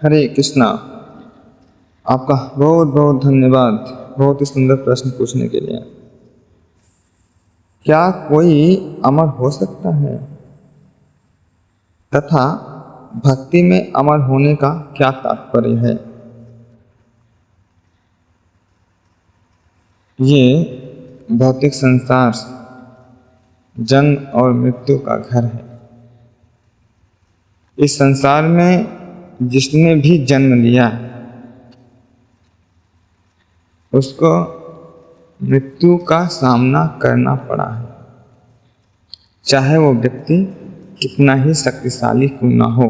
हरे कृष्णा। आपका बहुत बहुत धन्यवाद बहुत ही सुंदर प्रश्न पूछने के लिए। क्या कोई अमर हो सकता है तथा भक्ति में अमर होने का क्या तात्पर्य है? ये भौतिक संसार जन्म और मृत्यु का घर है। इस संसार में जिसने भी जन्म लिया उसको मृत्यु का सामना करना पड़ा है, चाहे वो व्यक्ति कितना ही शक्तिशाली क्यों ना हो।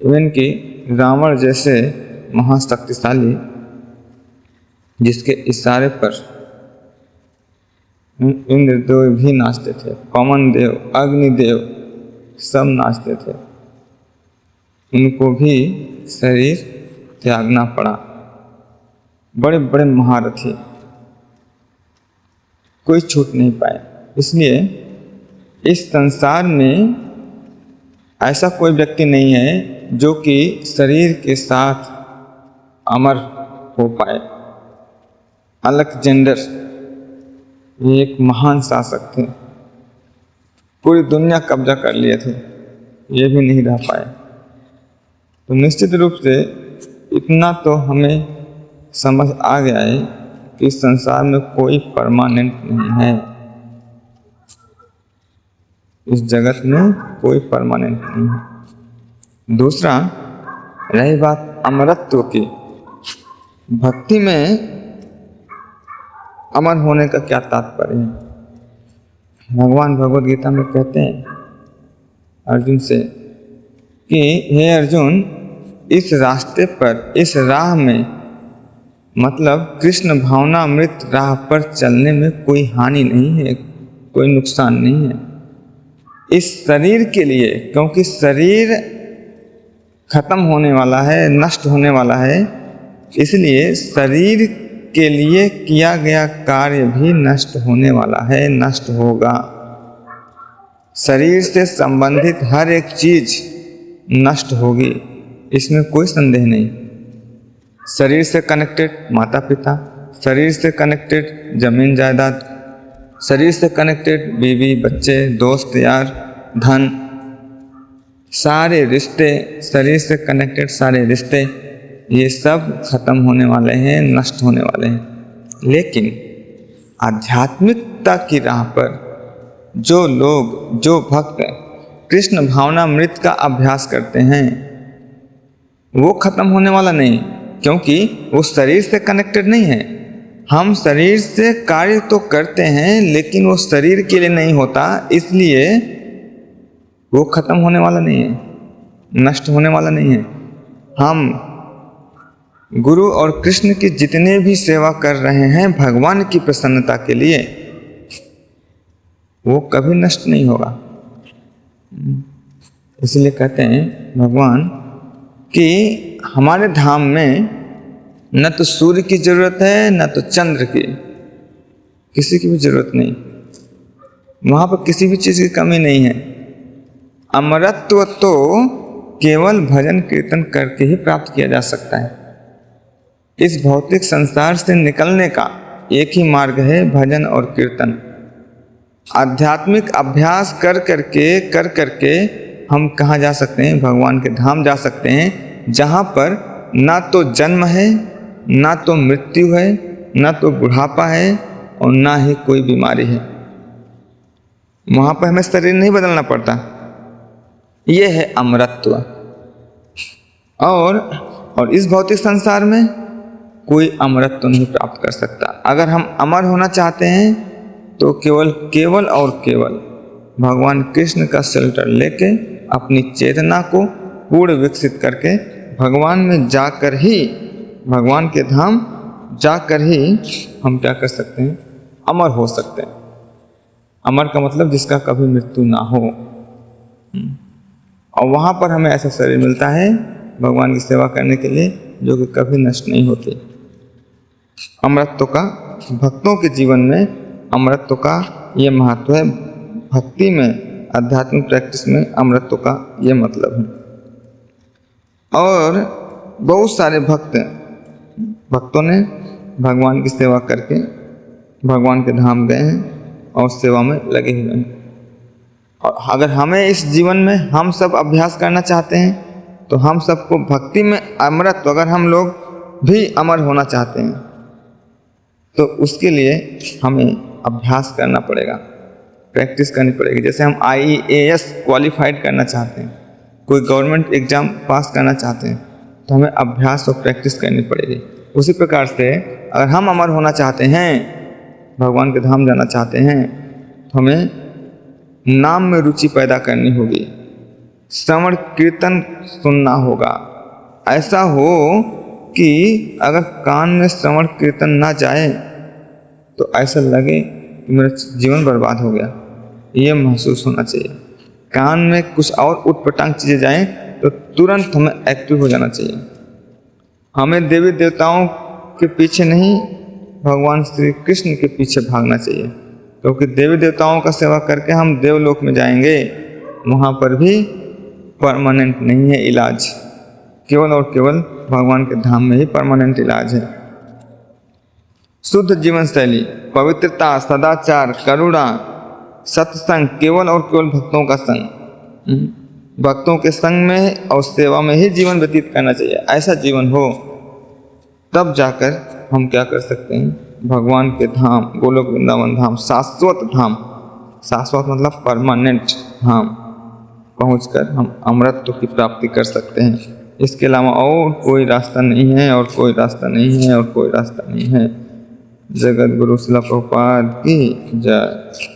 इवन कि रावण जैसे महाशक्तिशाली जिसके इशारे पर इंद्रदेव भी नाचते थे, पवन देव, अग्निदेव सब नाचते थे, उनको भी शरीर त्यागना पड़ा। बड़े बड़े महारथी कोई छूट नहीं पाए। इसलिए इस संसार में ऐसा कोई व्यक्ति नहीं है जो कि शरीर के साथ अमर हो पाए। अलेक्जेंडर ये एक महान शासक थे, पूरी दुनिया कब्जा कर लिए थे, ये भी नहीं रह पाए। तो निश्चित रूप से इतना तो हमें समझ आ गया है कि इस संसार में कोई परमानेंट नहीं है। इस जगत में कोई परमानेंट नहीं है। दूसरा, रही बात अमरत्व की, भक्ति में अमर होने का क्या तात्पर्य है? भगवान भगवद गीता में कहते हैं अर्जुन से कि हे अर्जुन, इस रास्ते पर, इस राह में, मतलब कृष्ण भावनामृत राह पर चलने में कोई हानि नहीं है, कोई नुकसान नहीं है। इस शरीर के लिए, क्योंकि शरीर खत्म होने वाला है, नष्ट होने वाला है, इसलिए शरीर के लिए किया गया कार्य भी नष्ट होने वाला है, नष्ट होगा। शरीर से संबंधित हर एक चीज नष्ट होगी, इसमें कोई संदेह नहीं। शरीर से कनेक्टेड माता पिता, शरीर से कनेक्टेड जमीन जायदाद, शरीर से कनेक्टेड बीवी बच्चे दोस्त यार धन, सारे रिश्ते, शरीर से कनेक्टेड सारे रिश्ते, ये सब खत्म होने वाले हैं, नष्ट होने वाले हैं। लेकिन आध्यात्मिकता की राह पर जो लोग, जो भक्त कृष्ण भावनामृत का अभ्यास करते हैं वो खत्म होने वाला नहीं, क्योंकि वो शरीर से कनेक्टेड नहीं है। हम शरीर से कार्य तो करते हैं लेकिन वो शरीर के लिए नहीं होता, इसलिए वो खत्म होने वाला नहीं है, नष्ट होने वाला नहीं है। हम गुरु और कृष्ण की जितने भी सेवा कर रहे हैं भगवान की प्रसन्नता के लिए, वो कभी नष्ट नहीं होगा। इसलिए कहते हैं भगवान कि हमारे धाम में न तो सूर्य की जरूरत है न तो चंद्र की, किसी की भी जरूरत नहीं, वहाँ पर किसी भी चीज़ की कमी नहीं है। अमरत्व तो केवल भजन कीर्तन करके ही प्राप्त किया जा सकता है। इस भौतिक संसार से निकलने का एक ही मार्ग है, भजन और कीर्तन। आध्यात्मिक अभ्यास कर करके हम कहाँ जा सकते हैं? भगवान के धाम जा सकते हैं, जहाँ पर ना तो जन्म है, ना तो मृत्यु है, ना तो बुढ़ापा है और ना ही कोई बीमारी है। वहाँ पर हमें शरीर नहीं बदलना पड़ता। ये है अमरत्व। और इस भौतिक संसार में कोई अमरत्व नहीं प्राप्त कर सकता। अगर हम अमर होना चाहते हैं तो केवल और केवल भगवान कृष्ण का शेल्टर लेके अपनी चेतना को पूर्ण विकसित करके भगवान में जाकर ही, भगवान के धाम जाकर ही हम क्या कर सकते हैं? अमर हो सकते हैं। अमर का मतलब जिसका कभी मृत्यु ना हो। और वहाँ पर हमें ऐसा शरीर मिलता है भगवान की सेवा करने के लिए जो कि कभी नष्ट नहीं होती। अमरत्व का भक्तों के जीवन में अमरत्व का ये महत्व है। भक्ति में, आध्यात्मिक प्रैक्टिस में अमरत्व का ये मतलब है। और बहुत सारे भक्तों ने भगवान की सेवा करके भगवान के धाम गए हैं और सेवा में लगे हुए हैं। और अगर हमें इस जीवन में हम सब अभ्यास करना चाहते हैं तो हम सबको भक्ति में अमृत, अगर हम लोग भी अमर होना चाहते हैं तो उसके लिए हमें अभ्यास करना पड़ेगा, प्रैक्टिस करनी पड़ेगी। जैसे हम IAS क्वालिफाइड करना चाहते हैं, कोई गवर्नमेंट एग्ज़ाम पास करना चाहते हैं तो हमें अभ्यास और प्रैक्टिस करनी पड़ेगी। उसी प्रकार से अगर हम अमर होना चाहते हैं, भगवान के धाम जाना चाहते हैं तो हमें नाम में रुचि पैदा करनी होगी, श्रवण कीर्तन सुनना होगा। ऐसा हो कि अगर कान में श्रवण कीर्तन ना जाए तो ऐसा लगे कि मेरा जीवन बर्बाद हो गया, ये महसूस होना चाहिए। कान में कुछ और उटपटांग चीज़ें जाएं तो तुरंत हमें एक्टिव हो जाना चाहिए। हमें देवी देवताओं के पीछे नहीं, भगवान श्री कृष्ण के पीछे भागना चाहिए, क्योंकि देवी देवताओं का सेवा करके हम देवलोक में जाएंगे, वहाँ पर भी परमानेंट नहीं है इलाज, केवल और केवल भगवान के धाम में ही परमानेंट इलाज है। शुद्ध जीवन शैली, पवित्रता, सदाचार, करुणा, सत्संग, केवल और केवल भक्तों का संग, भक्तों के संग में और सेवा में ही जीवन व्यतीत करना चाहिए। ऐसा जीवन हो तब जाकर हम क्या कर सकते हैं, भगवान के धाम, गोलोक वृंदावन धाम, शाश्वत धाम, शाश्वत मतलब परमानेंट धाम पहुंचकर हम अमृत की प्राप्ति कर सकते हैं। इसके अलावा और कोई रास्ता नहीं है, और कोई रास्ता नहीं है, और कोई रास्ता नहीं है। जगत गुरु श्रील प्रभुपाद की जय।